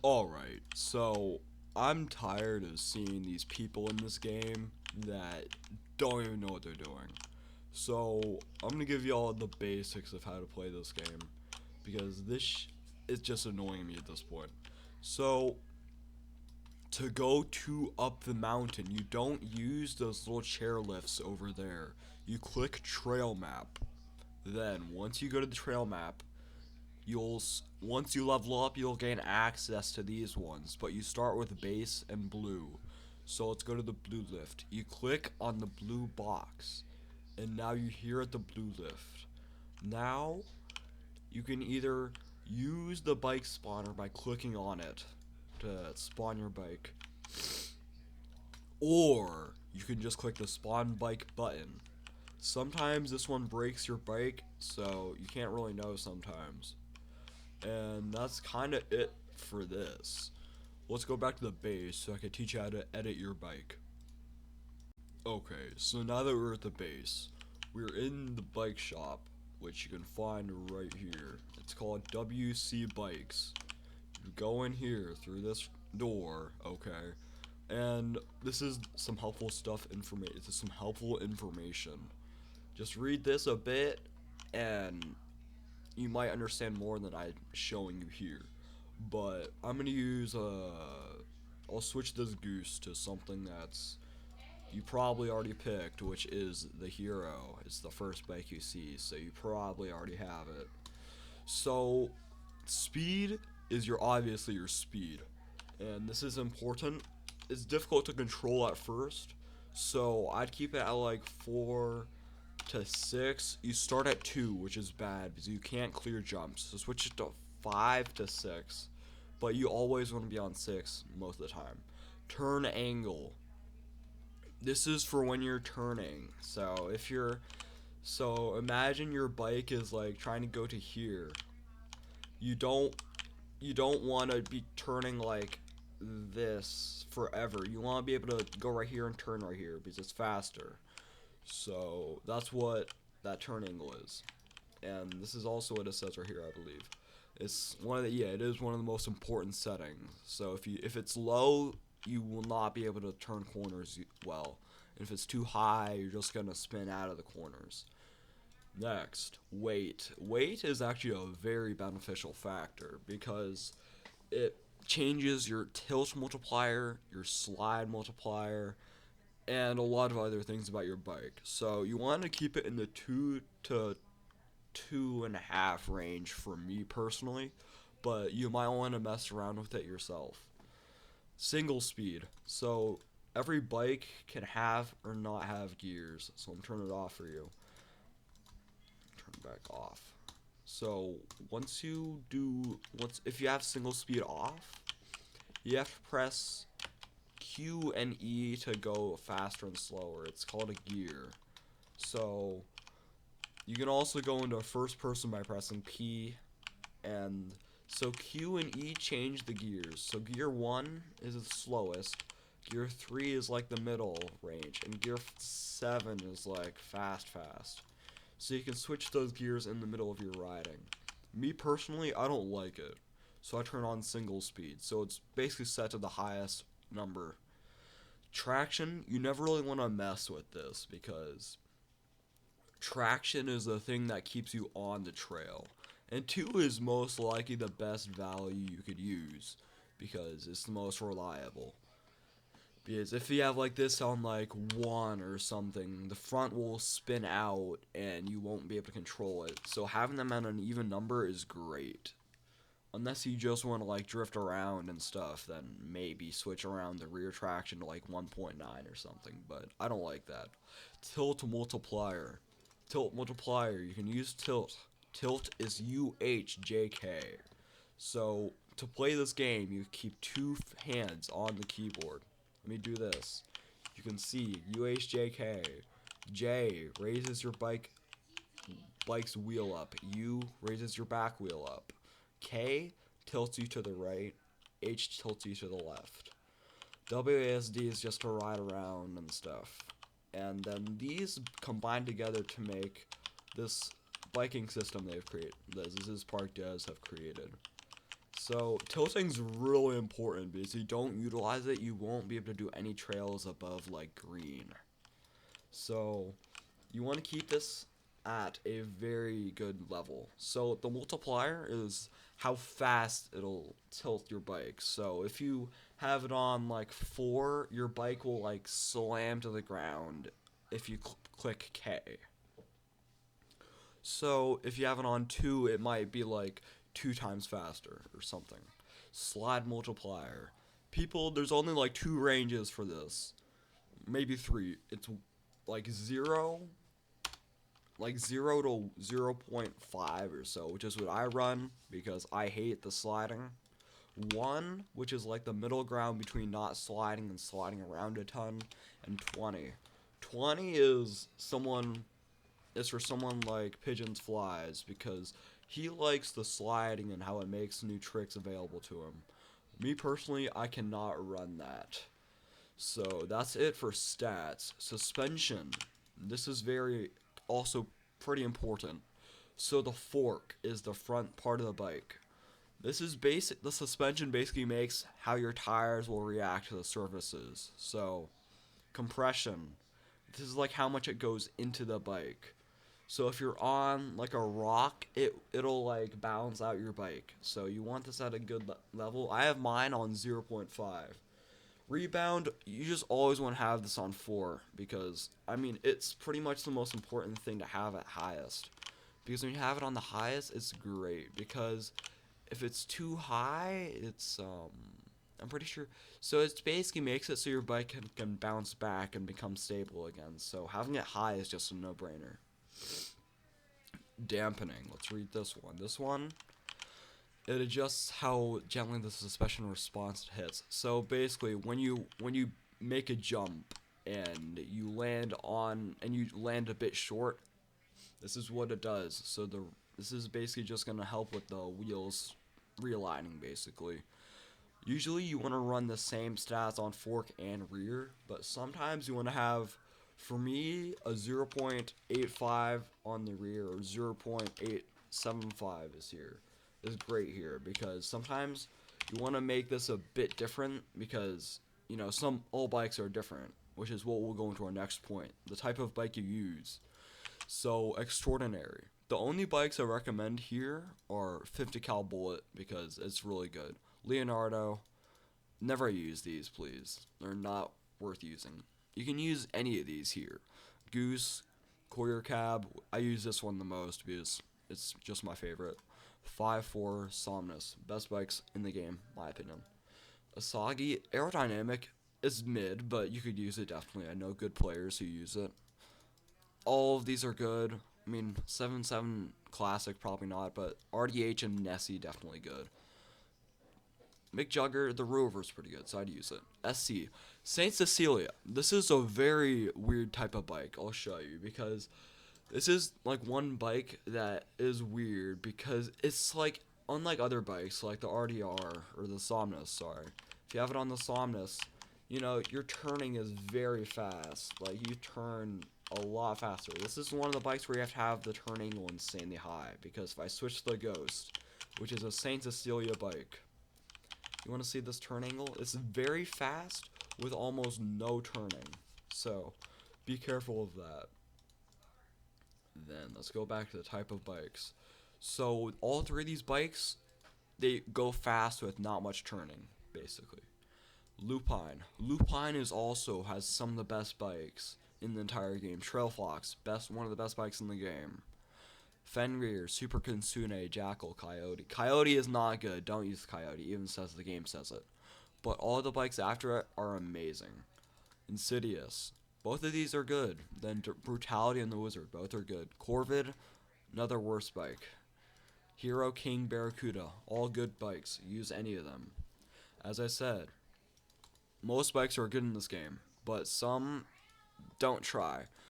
Alright, so I'm tired of seeing these people in this game that don't even know what they're doing. So I'm gonna give y'all the basics of how to play this game because this is just annoying me at this point. So to go to up the mountain, you don't use those little chair lifts over there. You click trail map. Then once you go to the trail map, you'll once you level up, you'll gain access to these ones, but you start with base and blue. So let's go to the blue lift. You click on the blue box, and now you're here at the blue lift. Now you can either use the bike spawner by clicking on it to spawn your bike, or you can just click the spawn bike button. Sometimes this one breaks your bike, so you can't really know sometimes. And that's kind of it for this. Let's go back to the base so I can teach you how to edit your bike. Okay, so now that we're at the base, we're in the bike shop, which you can find right here. It's called WC Bikes. You go in here through this door, okay, and this is some helpful stuff. It's some helpful information. Just read this a bit, and you might understand more than I'm showing you here. But I'm gonna use I'll switch this goose to something that's you probably already picked, which is the hero. It's the first bike you see, so you probably already have it. So speed is your obviously your speed, and this is important. It's difficult to control at first, so I'd keep it at like 4 to 6. You start at 2, which is bad because you can't clear jumps. So switch it to 5 to 6, but you always want to be on 6 most of the time. Turn angle. This is for when you're turning. So imagine your bike is like trying to go to here. You don't you don't want to be turning like this forever. You want to be able to go right here and turn right here because it's faster. So that's what that turn angle is. And this is also what it says right here, I believe. It's one of the yeah, it is one of the most important settings. So if it's low, you will not be able to turn corners well. And if it's too high, you're just gonna spin out of the corners. Next, weight. Weight is actually a very beneficial factor because it changes your tilt multiplier, your slide multiplier, and a lot of other things about your bike. So you want to keep it in the 2 to 2.5 range for me personally, but you might want to mess around with it yourself. Single speed. So every bike can have or not have gears. So I'm turning it off for you. Turn it back off. So once if you have single speed off, you have to press Q and E to go faster and slower. It's called a gear. So you can also go into first person by pressing P, and so Q and E change the gears. So gear 1 is the slowest, gear 3 is like the middle range, and gear 7 is like fast. So you can switch those gears in the middle of your riding. Me personally, I don't like it. So I turn on single speed. So it's basically set to the highest number. Traction, you never really want to mess with this because traction is the thing that keeps you on the trail. And 2 is most likely the best value you could use because it's the most reliable. Because if you have like this on like 1 or something, the front will spin out and you won't be able to control it. So having them at an even number is great. Unless you just want to like drift around and stuff, then maybe switch around the rear traction to like 1.9 or something, but I don't like that. Tilt multiplier. Tilt multiplier, you can use tilt. Tilt is UHJK. So to play this game, you keep two hands on the keyboard. Let me do this. You can see UHJK. J raises your bike's wheel up. U raises your back wheel up. K tilts you to the right. H tilts you to the left. WASD is just to ride around and stuff. And then these combine together to make this biking system they've created. This is Park Devs have created. So tilting's really important because if you don't utilize it, you won't be able to do any trails above like green. So you want to keep this at a very good level. So the multiplier is how fast it'll tilt your bike. So if you have it on like 4, your bike will like slam to the ground if you click K. So if you have it on 2, it might be like 2 times faster or something. Slide multiplier. People, there's only like 2 ranges for this. Maybe 3. It's like 0 to 0.5 or so, which is what I run because I hate the sliding. 1, which is like the middle ground between not sliding and sliding around a ton, and 20. 20 is for someone like Pigeons Flies because he likes the sliding and how it makes new tricks available to him. Me personally, I cannot run that. So that's it for stats. Suspension. This is also pretty important. So the fork is the front part of the bike. This is basic. The suspension basically makes how your tires will react to the surfaces. So compression. This is like how much it goes into the bike. So if you're on like a rock, it'll like balance out your bike. So you want this at a good level. I have mine on 0.5. Rebound, you just always want to have this on 4 because, I mean, it's pretty much the most important thing to have at highest. Because when you have it on the highest, it's great. Because if it's too high, it's, I'm pretty sure. So it basically makes it so your bike can bounce back and become stable again. So having it high is just a no-brainer. Dampening, let's read this one. This one, it adjusts how gently the suspension response hits. So basically, when you make a jump and you land a bit short, this is what it does. So this is basically just gonna help with the wheels realigning basically. Usually you want to run the same stats on fork and rear, but sometimes you want to have, for me, a 0.85 on the rear or 0.875 is great here because sometimes you want to make this a bit different because all bikes are different, which is what we'll go into our next point, the type of bike you use. So extraordinary. The only bikes I recommend here are 50 cal Bullet because it's really good. Leonardo, never use these, please. They're not worth using. You can use any of these here. Goose, Courier Cab, I use this one the most because it's just my favorite. 5.4 Somnus, best bikes in the game, my opinion. Asagi, aerodynamic is mid, but you could use it definitely. I know good players who use it. All of these are good. I mean, 7.7 Classic, probably not, but RDH and Nessie, definitely good. McJugger, the Rover's pretty good, so I'd use it. SC, Saint Cecilia. This is a very weird type of bike. I'll show you because this is like one bike that is weird because it's like unlike other bikes like the RDR or the Somnus. Sorry, if you have it on the Somnus, your turning is very fast. Like you turn a lot faster. This is one of the bikes where you have to have the turn angle insanely high because if I switch to the Ghost, which is a Saint Cecilia bike. You want to see this turn angle? It's very fast with almost no turning. So, be careful of that. Then, let's go back to the type of bikes. So, all 3 of these bikes, they go fast with not much turning, basically. Lupine. Lupine has some of the best bikes in the entire game. Trailfox, one of the best bikes in the game. Fenrir, Super Kitsune, Jackal, Coyote. Coyote is not good. Don't use Coyote. Even says the game says it. But all the bikes after it are amazing. Insidious. Both of these are good. Then Brutality and the Wizard. Both are good. Corvid, another worse bike. Hero King Barracuda. All good bikes. Use any of them. As I said, most bikes are good in this game. But some don't try.